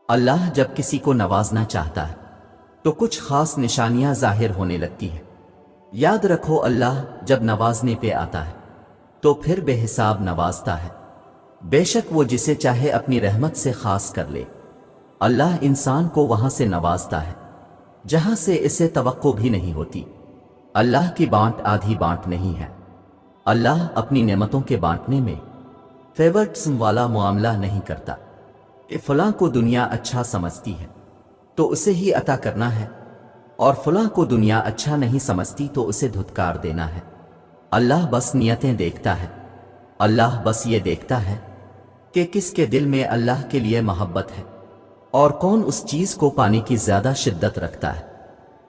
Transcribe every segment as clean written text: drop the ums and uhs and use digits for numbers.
اللہ جب کسی کو نوازنا چاہتا ہے تو کچھ خاص نشانیاں ظاہر ہونے لگتی ہیں۔ یاد رکھو، اللہ جب نوازنے پہ آتا ہے تو پھر بے حساب نوازتا ہے، بے شک وہ جسے چاہے اپنی رحمت سے خاص کر لے۔ اللہ انسان کو وہاں سے نوازتا ہے جہاں سے اسے توقع بھی نہیں ہوتی۔ اللہ کی بانٹ آدھی بانٹ نہیں ہے۔ اللہ اپنی نعمتوں کے بانٹنے میں فیورٹزم والا معاملہ نہیں کرتا کہ فلاں کو دنیا اچھا سمجھتی ہے تو اسے ہی عطا کرنا ہے، اور فلاں کو دنیا اچھا نہیں سمجھتی تو اسے دھتکار دینا ہے۔ اللہ بس نیتیں دیکھتا ہے۔ اللہ بس یہ دیکھتا ہے کہ کس کے دل میں اللہ کے لیے محبت ہے اور کون اس چیز کو پانے کی زیادہ شدت رکھتا ہے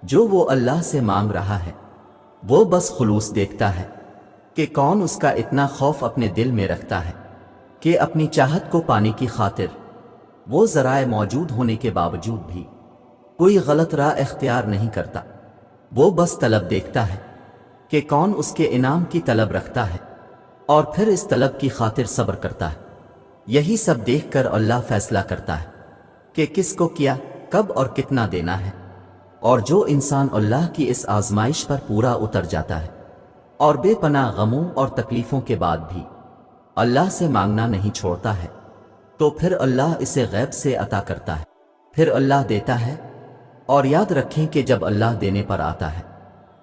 جو وہ اللہ سے مانگ رہا ہے۔ وہ بس خلوص دیکھتا ہے کہ کون اس کا اتنا خوف اپنے دل میں رکھتا ہے کہ اپنی چاہت کو پانے کی خاطر وہ ذرائع موجود ہونے کے باوجود بھی کوئی غلط راہ اختیار نہیں کرتا۔ وہ بس طلب دیکھتا ہے کہ کون اس کے انعام کی طلب رکھتا ہے اور پھر اس طلب کی خاطر صبر کرتا ہے۔ یہی سب دیکھ کر اللہ فیصلہ کرتا ہے کہ کس کو کیا، کب اور کتنا دینا ہے۔ اور جو انسان اللہ کی اس آزمائش پر پورا اتر جاتا ہے اور بے پناہ غموں اور تکلیفوں کے بعد بھی اللہ سے مانگنا نہیں چھوڑتا ہے تو پھر اللہ اسے غیب سے عطا کرتا ہے، پھر اللہ دیتا ہے۔ اور یاد رکھیں کہ جب اللہ دینے پر آتا ہے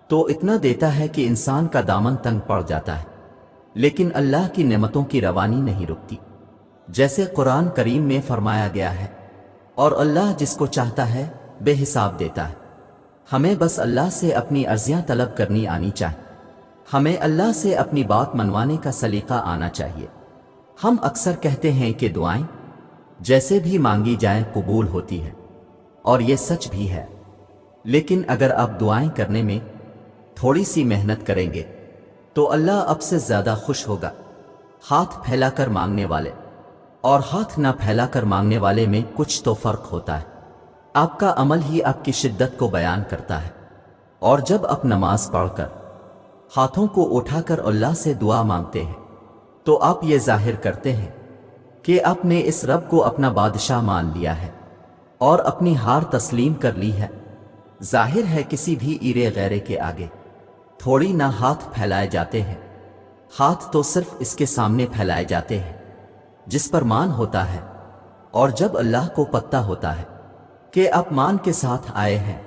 تو اتنا دیتا ہے کہ انسان کا دامن تنگ پڑ جاتا ہے، لیکن اللہ کی نعمتوں کی روانی نہیں رکتی، جیسے قرآن کریم میں فرمایا گیا ہے۔ اور اللہ جس کو چاہتا ہے بے حساب دیتا ہے۔ ہمیں بس اللہ سے اپنی عرضیاں طلب کرنی آنی چاہیے۔ ہمیں اللہ سے اپنی بات منوانے کا سلیقہ آنا چاہیے۔ ہم اکثر کہتے ہیں کہ دعائیں جیسے بھی مانگی جائیں قبول ہوتی ہے، اور یہ سچ بھی ہے، لیکن اگر آپ دعائیں کرنے میں تھوڑی سی محنت کریں گے تو اللہ آپ سے زیادہ خوش ہوگا۔ ہاتھ پھیلا کر مانگنے والے اور ہاتھ نہ پھیلا کر مانگنے والے میں کچھ تو فرق ہوتا ہے۔ آپ کا عمل ہی آپ کی شدت کو بیان کرتا ہے۔ اور جب آپ نماز پڑھ کر ہاتھوں کو اٹھا کر اللہ سے دعا مانگتے ہیں تو آپ یہ ظاہر کرتے ہیں کہ آپ نے اس رب کو اپنا بادشاہ مان لیا ہے اور اپنی ہار تسلیم کر لی ہے۔ ظاہر ہے کسی بھی ایرے غیرے کے آگے تھوڑی نہ ہاتھ پھیلائے جاتے ہیں، ہاتھ تو صرف اس کے سامنے پھیلائے جاتے ہیں جس پر مان ہوتا ہے۔ اور جب اللہ کو پتہ ہوتا ہے کہ آپ مان کے ساتھ آئے ہیں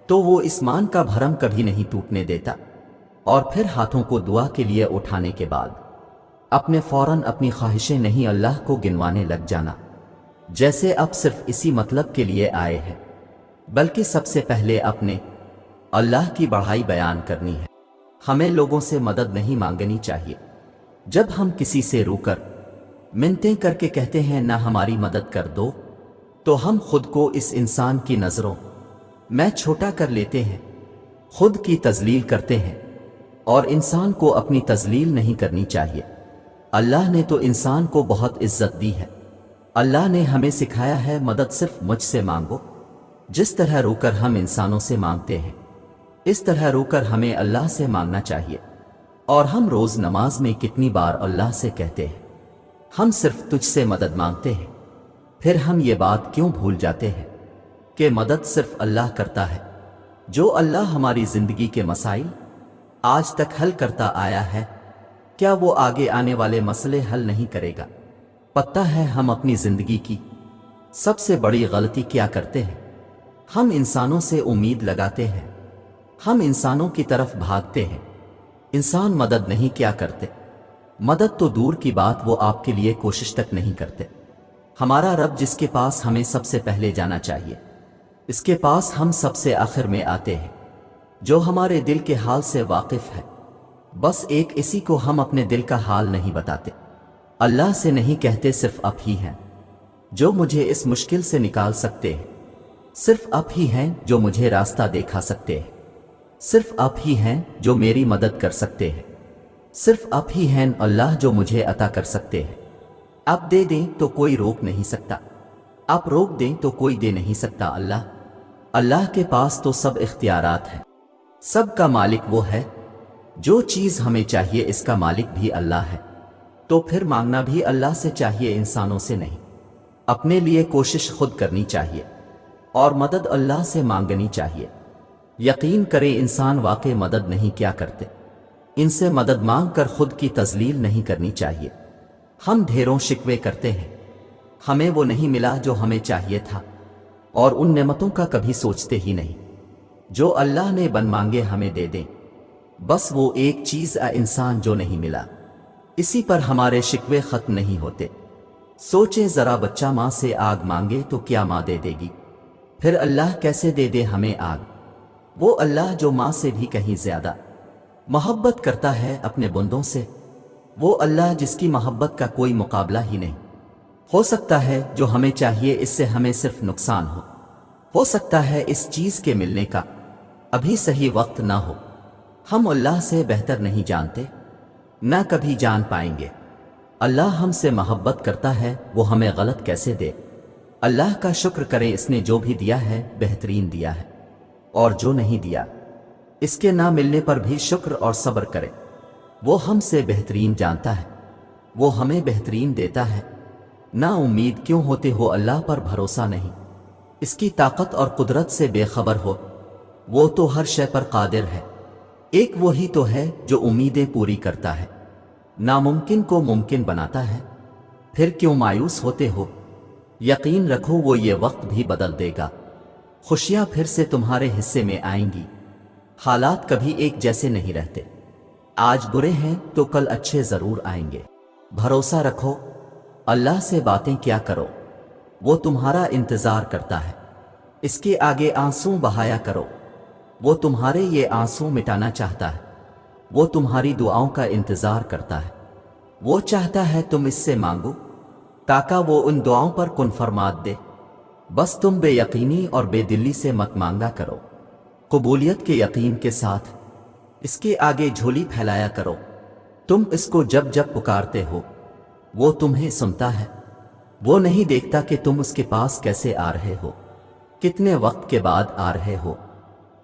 تو وہ اس مان کا بھرم کبھی نہیں ٹوٹنے دیتا، اور پھر ہاتھوں کو دعا کے لیے اٹھانے کے بعد اپنے فوراً اپنی خواہشیں نہیں اللہ کو گنوانے لگ جانا جیسے اب صرف اسی مطلب کے لیے آئے ہیں، بلکہ سب سے پہلے اپنے اللہ کی بڑائی بیان کرنی ہے۔ ہمیں لوگوں سے مدد نہیں مانگنی چاہیے۔ جب ہم کسی سے رو کر منتیں کر کے کہتے ہیں نہ ہماری مدد کر دو تو ہم خود کو اس انسان کی نظروں میں چھوٹا کر لیتے ہیں، خود کی تذلیل کرتے ہیں، اور انسان کو اپنی تذلیل نہیں کرنی چاہیے۔ اللہ نے تو انسان کو بہت عزت دی ہے۔ اللہ نے ہمیں سکھایا ہے مدد صرف مجھ سے مانگو۔ جس طرح رو کر ہم انسانوں سے مانگتے ہیں اس طرح رو کر ہمیں اللہ سے مانگنا چاہیے۔ اور ہم روز نماز میں کتنی بار اللہ سے کہتے ہیں ہم صرف تجھ سے مدد مانگتے ہیں، پھر ہم یہ بات کیوں بھول جاتے ہیں کہ مدد صرف اللہ کرتا ہے۔ جو اللہ ہماری زندگی کے مسائل آج تک حل کرتا آیا ہے، کیا وہ آگے آنے والے مسئلے حل نہیں کرے گا؟ پتہ ہے ہم اپنی زندگی کی سب سے بڑی غلطی کیا کرتے ہیں؟ ہم انسانوں سے امید لگاتے ہیں، ہم انسانوں کی طرف بھاگتے ہیں۔ انسان مدد نہیں کیا کرتے، مدد تو دور کی بات وہ آپ کے لیے کوشش تک نہیں کرتے۔ ہمارا رب جس کے پاس ہمیں سب سے پہلے جانا چاہیے، اس کے پاس ہم سب سے آخر میں آتے ہیں، جو ہمارے دل کے حال سے واقف ہے۔ بس ایک اسی کو ہم اپنے دل کا حال نہیں بتاتے، اللہ سے نہیں کہتے صرف آپ ہی ہیں جو مجھے اس مشکل سے نکال سکتے ہیں، صرف آپ ہی ہیں جو مجھے راستہ دکھا سکتے ہیں، صرف آپ ہی ہیں جو میری مدد کر سکتے ہیں، صرف آپ ہی ہیں اللہ جو مجھے عطا کر سکتے ہیں۔ آپ دے دیں تو کوئی روک نہیں سکتا، آپ روک دیں تو کوئی دے نہیں سکتا۔ اللہ کے پاس تو سب اختیارات ہیں، سب کا مالک وہ ہے۔ جو چیز ہمیں چاہیے اس کا مالک بھی اللہ ہے، تو پھر مانگنا بھی اللہ سے چاہیے، انسانوں سے نہیں۔ اپنے لیے کوشش خود کرنی چاہیے اور مدد اللہ سے مانگنی چاہیے۔ یقین کریں انسان واقع مدد نہیں کیا کرتے، ان سے مدد مانگ کر خود کی تذلیل نہیں کرنی چاہیے۔ ہم ڈھیروں شکوے کرتے ہیں، ہمیں وہ نہیں ملا جو ہمیں چاہیے تھا، اور ان نعمتوں کا کبھی سوچتے ہی نہیں جو اللہ نے بن مانگے ہمیں دے دیں۔ بس وہ ایک چیز انسان جو نہیں ملا، اسی پر ہمارے شکوے ختم نہیں ہوتے۔ سوچیں ذرا، بچہ ماں سے آگ مانگے تو کیا ماں دے دے گی؟ پھر اللہ کیسے دے دے ہمیں آگ؟ وہ اللہ جو ماں سے بھی کہیں زیادہ محبت کرتا ہے اپنے بندوں سے، وہ اللہ جس کی محبت کا کوئی مقابلہ ہی نہیں۔ ہو سکتا ہے جو ہمیں چاہیے اس سے ہمیں صرف نقصان ہو سکتا ہے اس چیز کے ملنے کا ابھی صحیح وقت نہ ہو۔ ہم اللہ سے بہتر نہیں جانتے، نہ کبھی جان پائیں گے۔ اللہ ہم سے محبت کرتا ہے، وہ ہمیں غلط کیسے دے؟ اللہ کا شکر کریں، اس نے جو بھی دیا ہے بہترین دیا ہے، اور جو نہیں دیا اس کے نہ ملنے پر بھی شکر اور صبر کرے۔ وہ ہم سے بہترین جانتا ہے، وہ ہمیں بہترین دیتا ہے۔ نا امید کیوں ہوتے ہو؟ اللہ پر بھروسہ نہیں، اس کی طاقت اور قدرت سے بے خبر ہو؟ وہ تو ہر شے پر قادر ہے۔ ایک وہی تو ہے جو امیدیں پوری کرتا ہے، ناممکن کو ممکن بناتا ہے۔ پھر کیوں مایوس ہوتے ہو؟ یقین رکھو وہ یہ وقت بھی بدل دے گا، خوشیاں پھر سے تمہارے حصے میں آئیں گی۔ حالات کبھی ایک جیسے نہیں رہتے، آج برے ہیں تو کل اچھے ضرور آئیں گے۔ بھروسہ رکھو، اللہ سے باتیں کیا کرو، وہ تمہارا انتظار کرتا ہے۔ اس کے آگے آنسو بہایا کرو، وہ تمہارے یہ آنسو مٹانا چاہتا ہے۔ وہ تمہاری دعاؤں کا انتظار کرتا ہے، وہ چاہتا ہے تم اس سے مانگو تاکہ وہ ان دعاؤں پر کن فرمات دے۔ بس تم بے یقینی اور بے دلی سے مت مانگا کرو، قبولیت کے یقین کے ساتھ اس کے آگے جھولی پھیلایا کرو۔ تم اس کو جب جب پکارتے ہو وہ تمہیں سنتا ہے، وہ نہیں دیکھتا کہ تم اس کے پاس کیسے آ رہے ہو، کتنے وقت کے بعد آ رہے ہو۔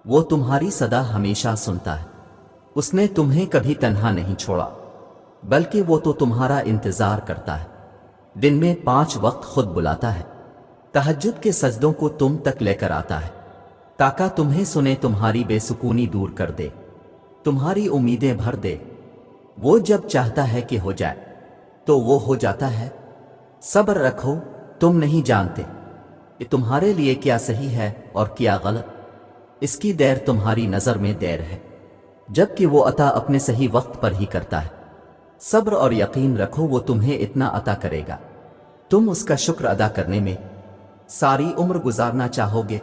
وہ تمہاری صدا ہمیشہ سنتا ہے، اس نے تمہیں کبھی تنہا نہیں چھوڑا، بلکہ وہ تو تمہارا انتظار کرتا ہے۔ دن میں 5 وقت خود بلاتا ہے، تہجد کے سجدوں کو تم تک لے کر آتا ہے تاکہ تمہیں سنے، تمہاری بے سکونی دور کر دے، تمہاری امیدیں بھر دے۔ وہ جب چاہتا ہے کہ ہو جائے تو وہ ہو جاتا ہے۔ صبر رکھو، تم نہیں جانتے کہ تمہارے لیے کیا صحیح ہے اور کیا غلط۔ اس کی دیر تمہاری نظر میں دیر ہے، جبکہ وہ عطا اپنے صحیح وقت پر ہی کرتا ہے۔ صبر اور یقین رکھو، وہ تمہیں اتنا عطا کرے گا، تم اس کا شکر ادا کرنے میں ساری عمر گزارنا چاہو گے۔